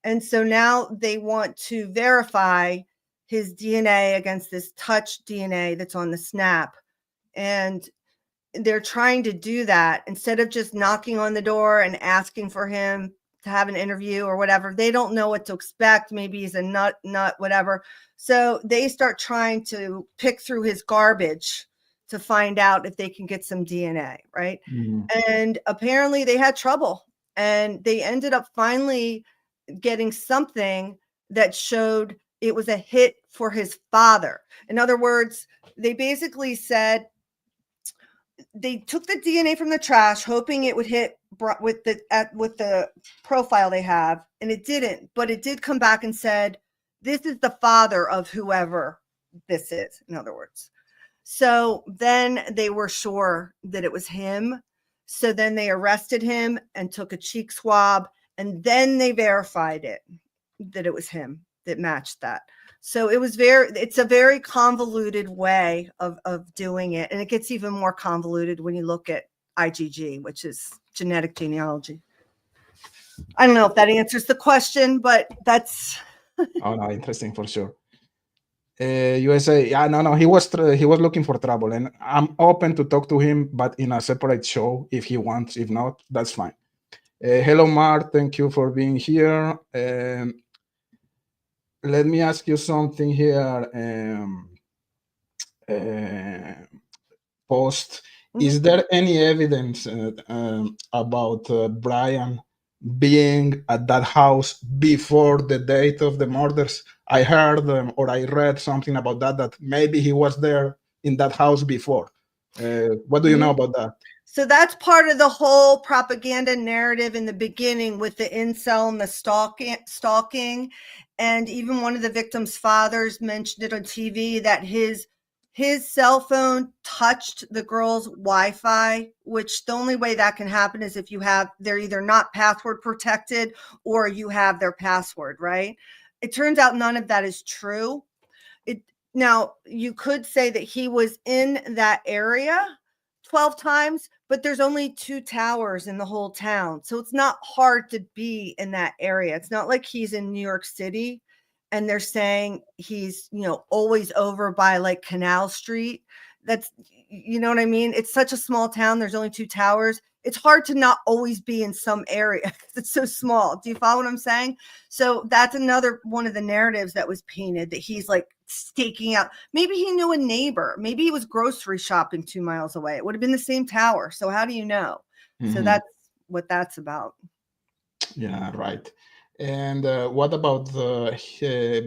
And so now they want to verify his DNA against this touch DNA that's on the snap. And they're trying to do that instead of just knocking on the door and asking for him to have an interview or whatever. They don't know what to expect. Maybe he's a nut, whatever. So they start trying to pick through his garbage to find out if they can get some DNA, right? And apparently they had trouble, and they ended up finally getting something that showed it was a hit for his father. In other words, they basically said they took the DNA from the trash, hoping it would hit with the profile they have, and it didn't. But it did come back and said, "This is the father of whoever this is." In other words, so then they were sure that it was him. So then they arrested him and took a cheek swab, and then they verified it that it was him that matched that. So it's a very convoluted way of doing it. And it gets even more convoluted when you look at IgG, which is genetic genealogy. I don't know if that answers the question, but that's. Oh, no, interesting for sure. USA, yeah, no, he was looking for trouble, and I'm open to talk to him, but in a separate show if he wants. If not, that's fine. Hello, Mark. Thank you for being here. Let me ask you something here. Post. Is there any evidence about Brian being at that house before the date of the murders? I heard or I read something about that maybe he was there in that house before. What do you know about that? So that's part of the whole propaganda narrative in the beginning with the incel and the stalking. And even one of the victim's fathers mentioned it on TV that his cell phone touched the girl's Wi-Fi, which the only way that can happen is if they're either not password protected or you have their password, right? It turns out none of that is true. Now, you could say that he was in that area 12 times, but there's only 2 towers in the whole town. So it's not hard to be in that area. It's not like he's in New York City and they're saying he's, always over by like Canal Street. That's, you know what I mean? It's such a small town. There's only 2 towers. It's hard to not always be in some area because it's so small. Do you follow what I'm saying? So that's another one of the narratives that was painted, that he's like staking out. Maybe he knew a neighbor. Maybe he was grocery shopping 2 miles away. It would have been the same tower. So how do you know? So that's what that's about. Yeah, right. And what about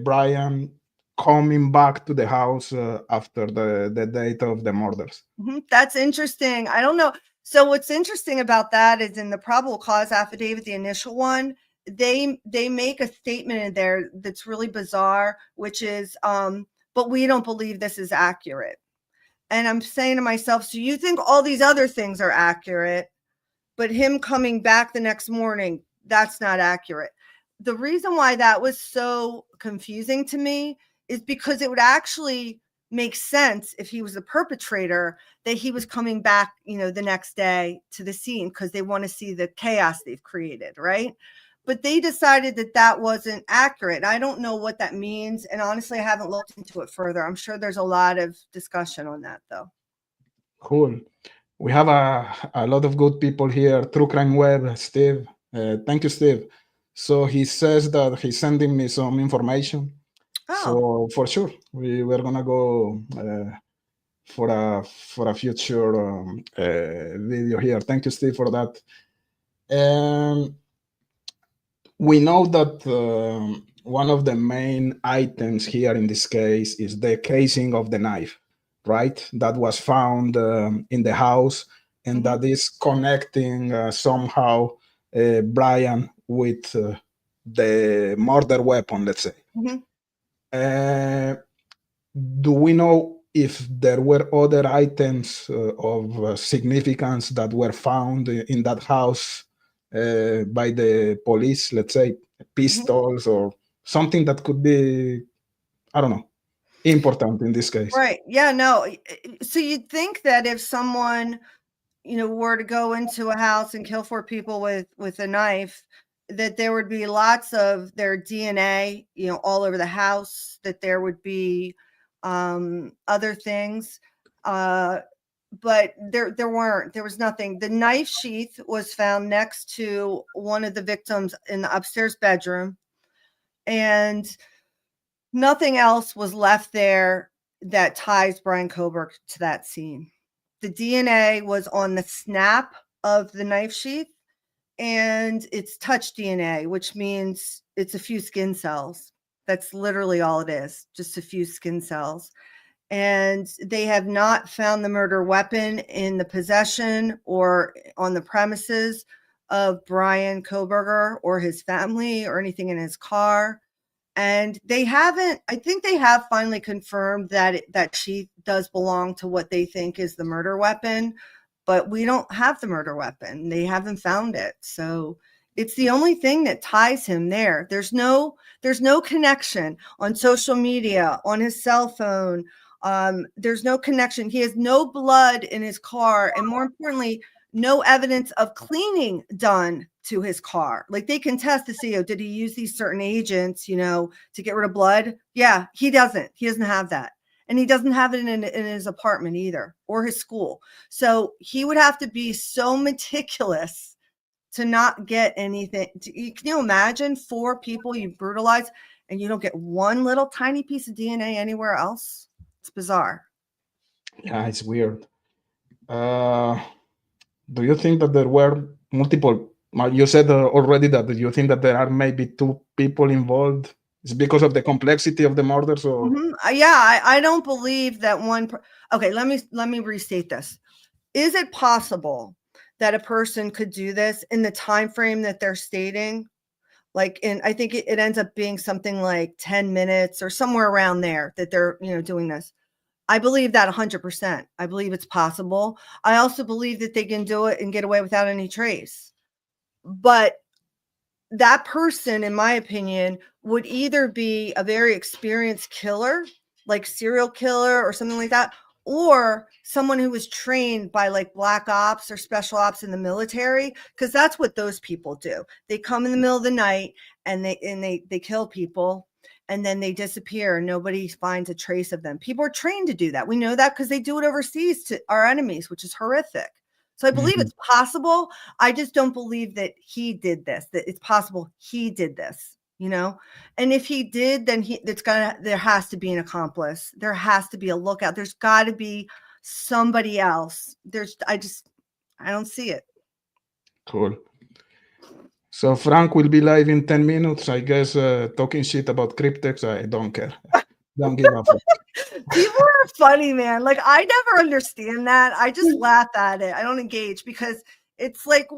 Brian coming back to the house after the date of the murders? That's interesting. I don't know. So what's interesting about that is in the probable cause affidavit, the initial one, they make a statement in there that's really bizarre, which is, but we don't believe this is accurate. And I'm saying to myself, so you think all these other things are accurate, but him coming back the next morning, that's not accurate. The reason why that was so confusing to me is because it would actually make sense if he was the perpetrator, that he was coming back, the next day to the scene because they want to see the chaos they've created, right? But they decided that that wasn't accurate. I don't know what that means. And honestly, I haven't looked into it further. I'm sure there's a lot of discussion on that, though. Cool. We have a lot of good people here. True Crime Web, Steve. Thank you, Steve. So he says that he's sending me some information. Oh. So for sure, we're gonna go for a future video here. Thank you, Steve, for that. We know that one of the main items here in this case is the casing of the knife, right? That was found in the house, and that is connecting somehow Brian with the murder weapon, let's say. Do we know if there were other items of significance that were found in that house by the police, let's say pistols or something that could be, I don't know, important in this case. Right. Yeah, no. So you'd think that if someone, were to go into a house and kill 4 people with a knife, that there would be lots of their DNA, all over the house, that there would be other things. But there weren't. There was nothing. The knife sheath was found next to one of the victims in the upstairs bedroom, and nothing else was left there that ties Brian Koberg to that scene. The DNA was on the snap of the knife sheath, and it's touch DNA, which means it's a few skin cells. That's literally all it is, just a few skin cells. And they have not found the murder weapon in the possession or on the premises of Brian Koberger or his family or anything in his car. And they haven't, I think they have finally confirmed that that sheath does belong to what they think is the murder weapon, but we don't have the murder weapon. They haven't found it. So it's the only thing that ties him there. There's no connection on social media, on his cell phone. There's no connection. He has no blood in his car. And more importantly, no evidence of cleaning done to his car. Like they can test to see, did he use these certain agents, to get rid of blood? Yeah, he doesn't. He doesn't have that. And he doesn't have it in his apartment either, or his school. So he would have to be so meticulous to not get anything. Can you imagine 4 people you brutalize and you don't get one little tiny piece of DNA anywhere else? It's bizarre. Yeah, it's weird. Do you think that there were multiple? You said already that you think that there are maybe 2 people involved. It's because of the complexity of the murders, or yeah, I don't believe that one. Okay, let me restate this. Is it possible that a person could do this in the time frame that they're stating? Like I think it ends up being something like 10 minutes or somewhere around there that they're doing this. I believe that 100%. I believe it's possible. I also believe that they can do it and get away without any trace. But that person, in my opinion, would either be a very experienced killer, like serial killer or something like that, or someone who was trained by like black ops or special ops in the military, because that's what those people do. They come in the middle of the night and they kill people, and then they disappear and nobody finds a trace of them. People are trained to do that. We know that because they do it overseas to our enemies, which is horrific. So I believe it's possible. I just don't believe that he did this, that it's possible he did this, And if he did, then there has to be an accomplice. There has to be a lookout. There's got to be somebody else. I don't see it. Cool. So Frank will be live in 10 minutes, I guess, talking shit about cryptex. I don't care. Don't give a fuck. People are funny, man. Like, I never understand that. I just laugh at it. I don't engage because it's like,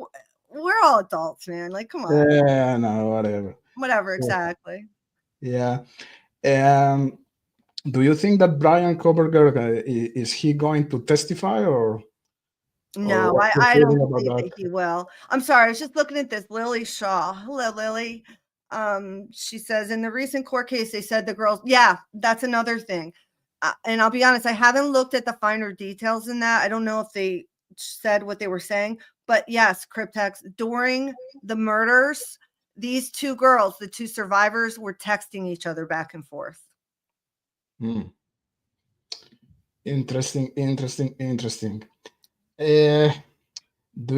we're all adults, man. Like, come on. Yeah, no, whatever. Whatever, exactly. Yeah. Do you think that Brian Koberger, is he going to testify or? No, I don't believe that he will. I'm sorry. I was just looking at this. Lily Shaw. Hello, Lily. She says, in the recent court case, they said the girls, yeah, that's another thing. And I'll be honest, I haven't looked at the finer details in that. I don't know if they said what they were saying, but yes, Cryptex, during the murders, these 2 girls, the 2 survivors, were texting each other back and forth. Interesting. Do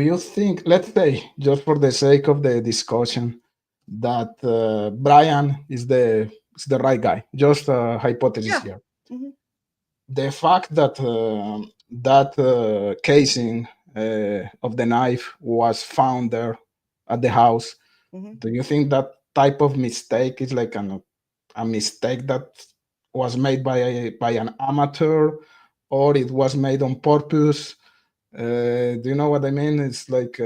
you think, let's say, just for the sake of the discussion, that Brian is the right guy? Just a hypothesis here. Mm-hmm. The fact that that casing of the knife was found there at the house, do you think that type of mistake is like a mistake that was made by an amateur, or it was made on purpose? Do you know what I mean? It's like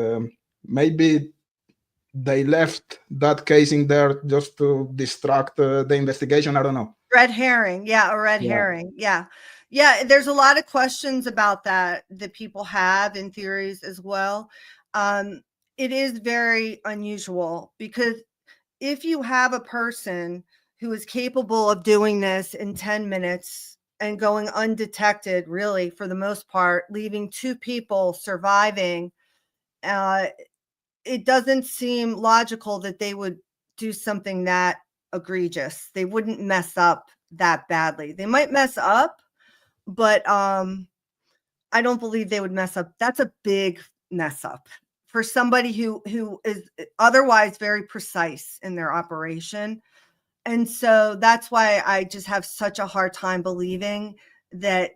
maybe they left that casing there just to distract the investigation. I don't know. Red herring. Yeah, a red herring. Yeah. Yeah, there's a lot of questions about that people have in theories as well. It is very unusual because if you have a person who is capable of doing this in 10 minutes and going undetected, really, for the most part, leaving 2 people surviving, uh, it doesn't seem logical that they would do something that egregious. They wouldn't mess up that badly. They might mess up, but I don't believe they would mess up. That's a big mess up for somebody who is otherwise very precise in their operation. And so that's why I just have such a hard time believing that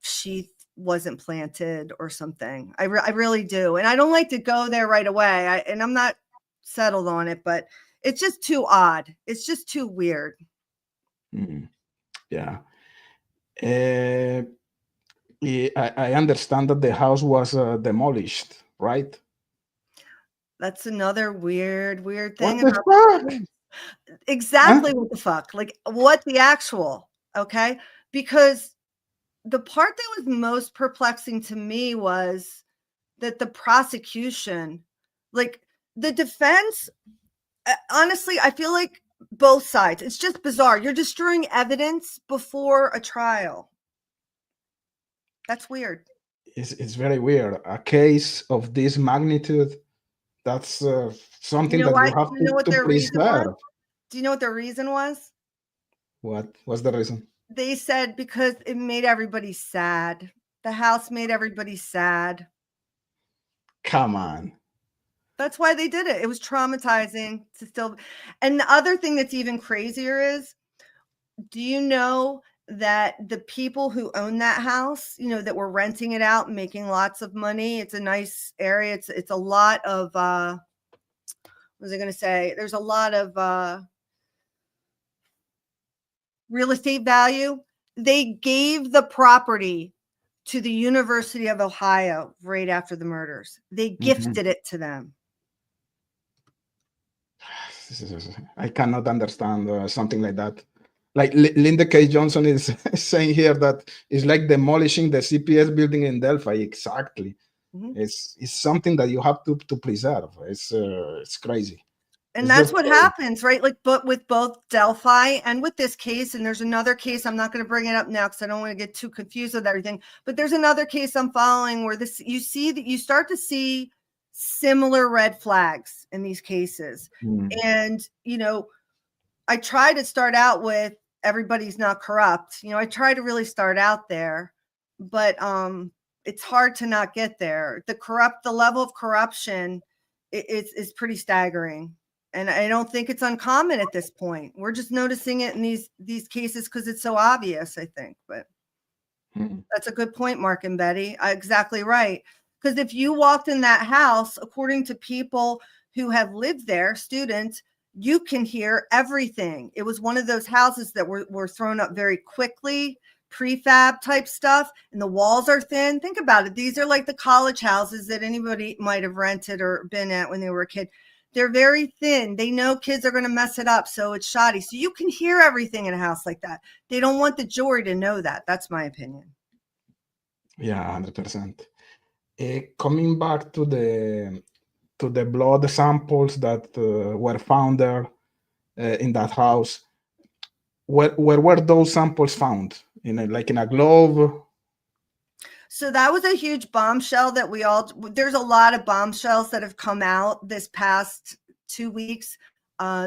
sheath wasn't planted or something. I really do. And I don't like to go there right away. And I'm not settled on it, but it's just too odd. It's just too weird. Yeah. I understand that the house was demolished, right? That's another weird thing What the about fuck? exactly Huh? what the fuck, like what the actual, okay? Because the part that was most perplexing to me was that the prosecution, like the defense, honestly, I feel like both sides, it's just bizarre. You're destroying evidence before a trial. That's weird. It's very weird. A case of this magnitude, that's You something know that why? you have You know what to their reason was? preserve. Do you know what their reason was? What was the reason? They said because it made everybody sad. The house made everybody sad. Come on. That's why they did it. It was traumatizing to still. And the other thing that's even crazier is, do you know that the people who own that house, that were renting it out and making lots of money, it's a nice area. It's a lot of what was I going to say? There's a lot of real estate value. They gave the property to the University of Ohio right after the murders. They gifted it to them. I cannot understand something like that. Like Linda K. Johnson is saying here that it's like demolishing the CPS building in Delphi. Exactly. It's something that you have to preserve. It's crazy. And that's what happens, right? Like, but with both Delphi and with this case, and there's another case, I'm not going to bring it up now because I don't want to get too confused with everything, but there's another case I'm following where you start to see similar red flags in these cases. And, I try to start out with everybody's not corrupt. I try to really start out there, but it's hard to not get there. The level of corruption is pretty staggering. And I don't think it's uncommon at this point. We're just noticing it in these cases because it's so obvious, I think. But that's a good point, Mark and Betty. Exactly right. Because if you walked in that house, according to people who have lived there, students, you can hear everything. It was one of those houses that were thrown up very quickly, prefab type stuff, and the walls are thin. Think about it. These are like the college houses that anybody might have rented or been at when they were a kid. They're very thin. They know kids are going to mess it up, so it's shoddy. So you can hear everything in a house like that. They don't want the jury to know that. That's my opinion. Yeah, 100%. Coming back to the blood samples that were found there in that house, where were those samples found? In a glove? So that was a huge bombshell that there's a lot of bombshells that have come out this past 2 weeks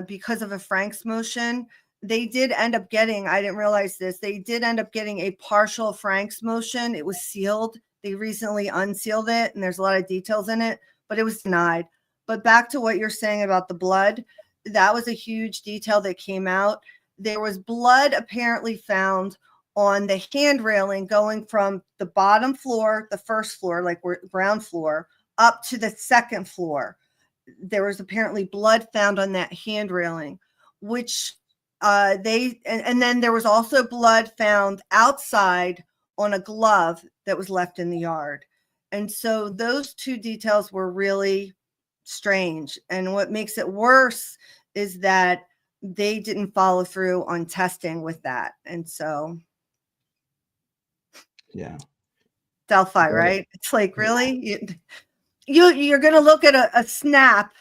because of a Frank's motion. They did end up getting, I didn't realize this, they did end up getting a partial Frank's motion. It was sealed. They recently unsealed it, and there's a lot of details in it, but it was denied. But back to what you're saying about the blood, that was a huge detail that came out. There was blood apparently found on the hand railing going from the bottom floor, the first floor, like ground floor, up to the second floor. There was apparently blood found on that hand railing, which and then there was also blood found outside on a glove that was left in the yard. And so those 2 details were really strange. And what makes it worse is that they didn't follow through on testing with that. And so Yeah. Delphi, Yeah. right? It's like, really? You're going to look at a snap,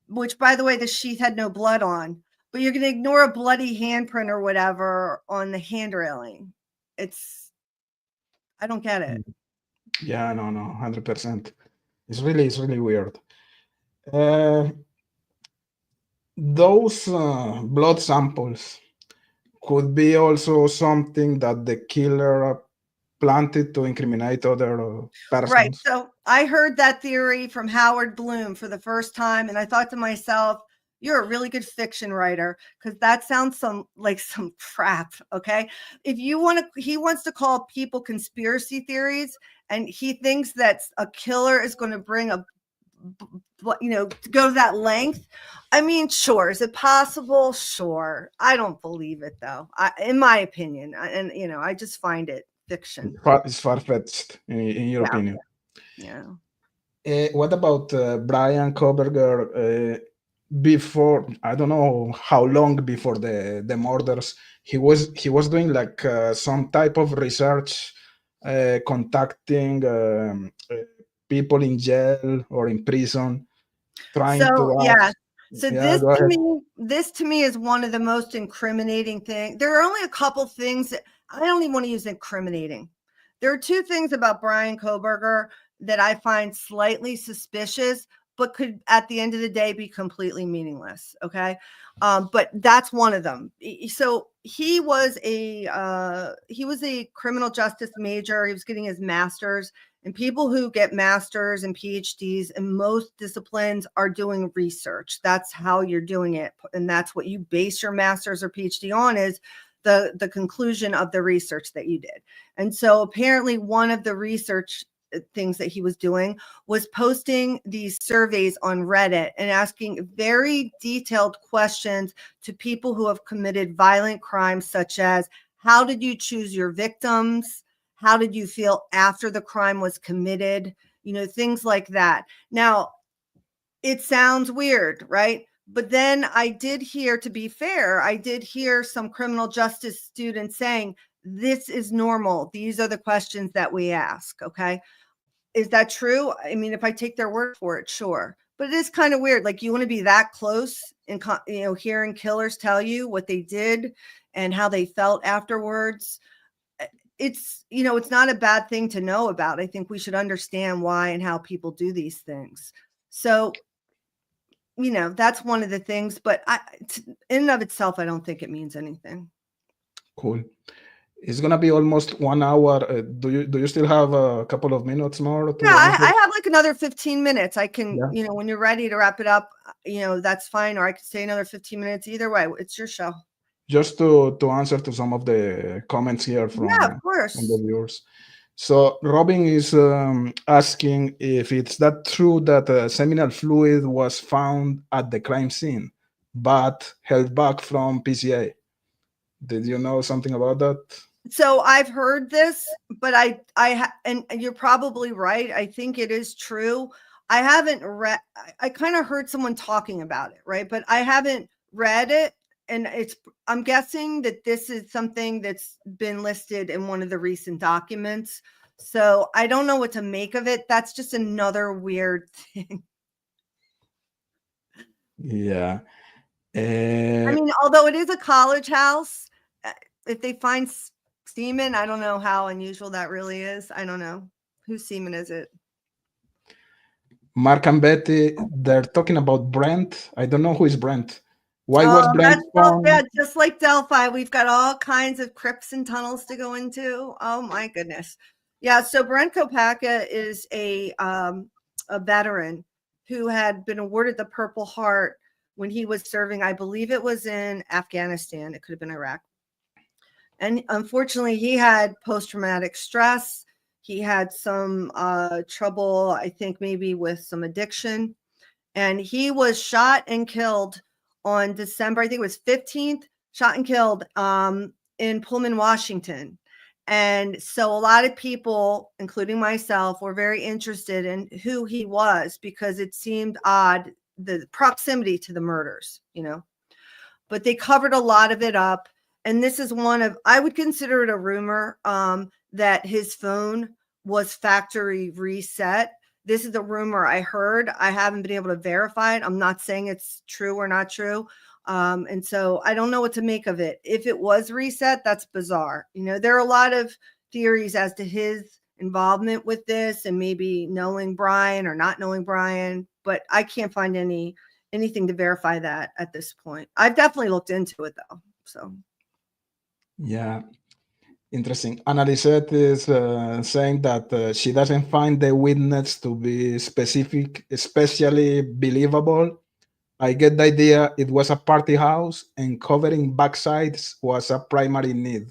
which, by the way, the sheath had no blood on, but you're going to ignore a bloody handprint or whatever on the hand railing. I don't get it. Yeah, no, 100%. It's really weird. Those blood samples could be also something that the killer planted to incriminate other persons. Right. So I heard that theory from Howard Bloom for the first time, and I thought to myself, you're a really good fiction writer, because that sounds like some crap. Okay. If you want to, he wants to call people conspiracy theories, and he thinks that a killer is going to bring go to that length. I mean, sure. Is it possible? Sure. I don't believe it, though. In my opinion, I just find it fiction. It's far-fetched, in your opinion. Yeah. What about Brian Koberger? Before, I don't know how long before the murders, he was doing like some type of research, contacting people in jail or in prison, trying to ask. So Yeah, this to me is one of the most incriminating things. There are only a couple things that I don't even want to use incriminating. There are two things about Brian Koberger that I find slightly suspicious, but could at the end of the day be completely meaningless. Okay. But that's one of them. So he was a criminal justice major. He was getting his master's, and people who get masters and PhDs in most disciplines are doing research. That's how you're doing it. And that's what you base your master's or PhD on, is the conclusion of the research that you did. And so apparently one of the research things that he was doing was posting these surveys on Reddit and asking very detailed questions to people who have committed violent crimes, such as, how did you choose your victims? How did you feel after the crime was committed? Things like that. Now, it sounds weird, right? But then I did hear, to be fair, I did hear some criminal justice students saying, this is normal. These are the questions that we ask. Okay. Is that true? I mean, if I take their word for it, sure. But it is kind of weird. Like, you want to be that close and, hearing killers tell you what they did and how they felt afterwards. It's not a bad thing to know about. I think we should understand why and how people do these things. So, that's one of the things, but in and of itself, I don't think it means anything. Cool. It's gonna be almost 1 hour. Do you still have a couple of minutes more? I have like another 15 minutes. I can, when you're ready to wrap it up, that's fine. Or I could stay another 15 minutes. Either way, it's your show. Just to answer to some of the comments here from the viewers. So Robin is asking if it's that true that seminal fluid was found at the crime scene, but held back from PCA. Did you know something about that? So I've heard this, but and you're probably right. I think it is true. I haven't read. I kind of heard someone talking about it, right? But I haven't read it, and I'm guessing that this is something that's been listed in one of the recent documents. So I don't know what to make of it. That's just another weird thing. Yeah. I mean, although it is a college house, if they find semen, I don't know how unusual that really is. I don't know. Whose semen is it? Mark and Betty, they're talking about Brent. I don't know who is Brent. Why was Brent found? Yeah, just like Delphi, we've got all kinds of crypts and tunnels to go into. Oh my goodness. Yeah, so Brent Kopacka is a veteran who had been awarded the Purple Heart when he was serving, I believe it was in Afghanistan. It could have been Iraq. And unfortunately, he had post-traumatic stress. He had some trouble, I think maybe with some addiction. And he was shot and killed on December, I think it was 15th, shot and killed in Pullman, Washington. And so a lot of people, including myself, were very interested in who he was, because it seemed odd, the proximity to the murders, but they covered a lot of it up. And this is one of, I would consider it a rumor, that his phone was factory reset. This is a rumor I heard. I haven't been able to verify it. I'm not saying it's true or not true. And so I don't know what to make of it. If it was reset, that's bizarre. There are a lot of theories as to his involvement with this and maybe knowing Brian or not knowing Brian, but I can't find anything to verify that at this point. I've definitely looked into it though. So Yeah, interesting. Annalise is saying that she doesn't find the witness to be especially believable. I get the idea it was a party house and covering backsides was a primary need.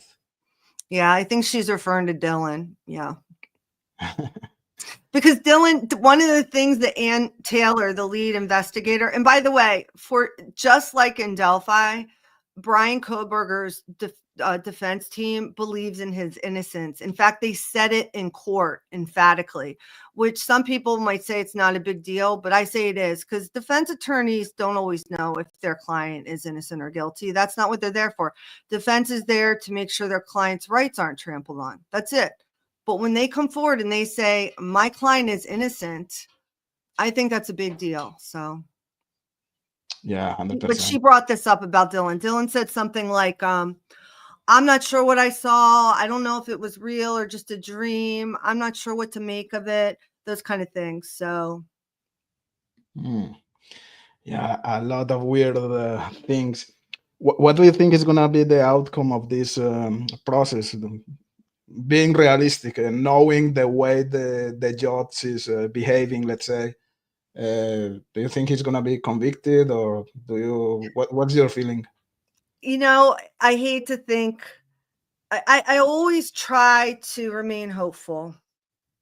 Yeah, I think she's referring to Dylan. Yeah. Because Dylan, one of the things that Ann Taylor, the lead investigator, and by the way, for just like in Delphi, Brian Koberger's defense team believes in his innocence. In fact, they said it in court emphatically, which some people might say it's not a big deal, but I say it is, because defense attorneys don't always know if their client is innocent or guilty. That's not what they're there for. Defense is there to make sure their client's rights aren't trampled on. That's it. But when they come forward and they say, my client is innocent, I think that's a big deal. So, yeah, 100%. But she brought this up about Dylan. Dylan said something like, I'm not sure what I saw. I don't know if it was real or just a dream. I'm not sure what to make of it. Those kind of things. So, yeah, a lot of weird things. What do you think is going to be the outcome of this process? Being realistic and knowing the way the judge is behaving, let's say, do you think he's going to be convicted, or what's your feeling? I hate to think, I always try to remain hopeful.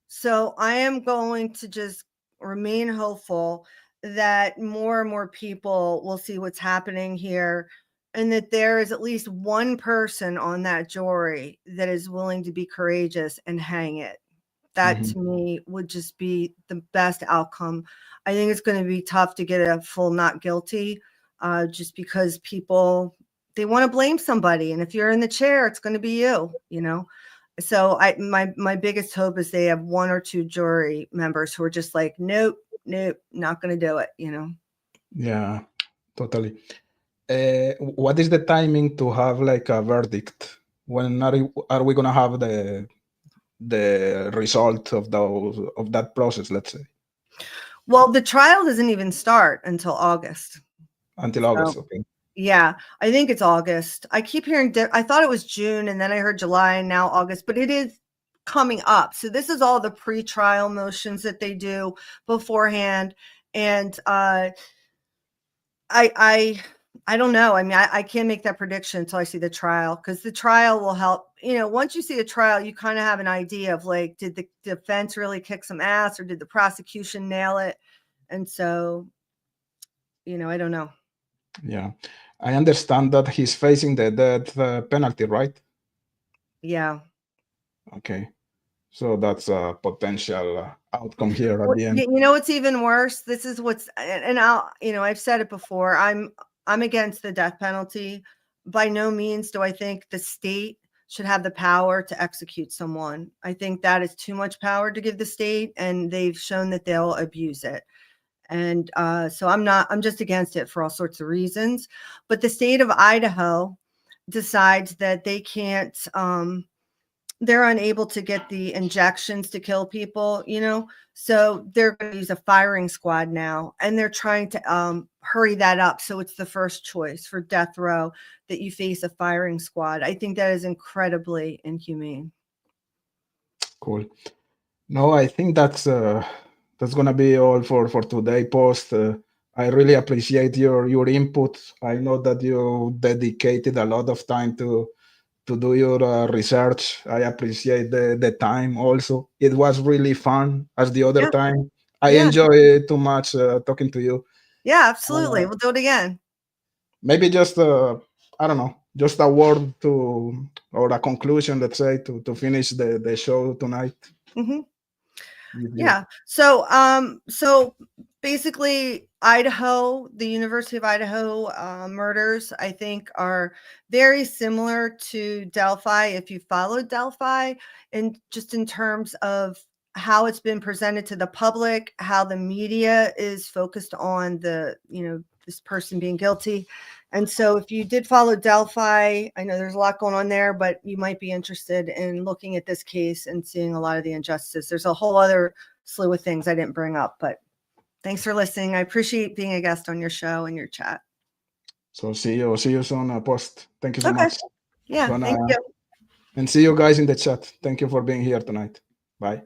So I am going to just remain hopeful that more and more people will see what's happening here, and that there is at least one person on that jury that is willing to be courageous and hang it. That to me would just be the best outcome. I think it's going to be tough to get a full not guilty, just because people, they want to blame somebody. And if you're in the chair, it's going to be you. So my biggest hope is they have one or two jury members who are just like, nope, not going to do it, Yeah, totally. What is the timing to have like a verdict? When are we going to have the result of that process, let's say? Well, the trial doesn't even start until August. Until August, okay. Yeah, I think it's August. I keep hearing, I thought it was June, and then I heard July, and now August, but it is coming up. So this is all the pre-trial motions that they do beforehand. And I don't know. I mean, I can't make that prediction until I see the trial, because the trial will help. Once you see the trial, you kind of have an idea of like, did the defense really kick some ass, or did the prosecution nail it? And so, I don't know. Yeah. I understand that he's facing the death penalty, right? Yeah. Okay. So that's a potential outcome here at the end. What's even worse? This is what's, and I've said it before. I'm against the death penalty. By no means do I think the state should have the power to execute someone. I think that is too much power to give the state, and they've shown that they'll abuse it. And so I'm just against it for all sorts of reasons. But the state of Idaho decides that they can't, they're unable to get the injections to kill people, so they're going to use a firing squad now, and they're trying to hurry that up. So it's the first choice for death row that you face a firing squad. I think that is incredibly inhumane. Cool. No, I think that's going to be all for today post. I really appreciate your input. I know that you dedicated a lot of time to do your research. I appreciate the time also. It was really fun as the other time. I enjoy too much talking to you. Yeah, absolutely. We'll do it again. Maybe just, I don't know, just a word or a conclusion, let's say, to finish the show tonight. Yeah. So basically, Idaho, the University of Idaho murders, I think, are very similar to Delphi. If you followed Delphi, and just in terms of how it's been presented to the public, how the media is focused on this person being guilty. And so if you did follow Delphi, I know there's a lot going on there, but you might be interested in looking at this case and seeing a lot of the injustice. There's a whole other slew of things I didn't bring up, but thanks for listening. I appreciate being a guest on your show and your chat. So see you soon, Post. Thank you so much. Yeah, thank you. And see you guys in the chat. Thank you for being here tonight. Bye.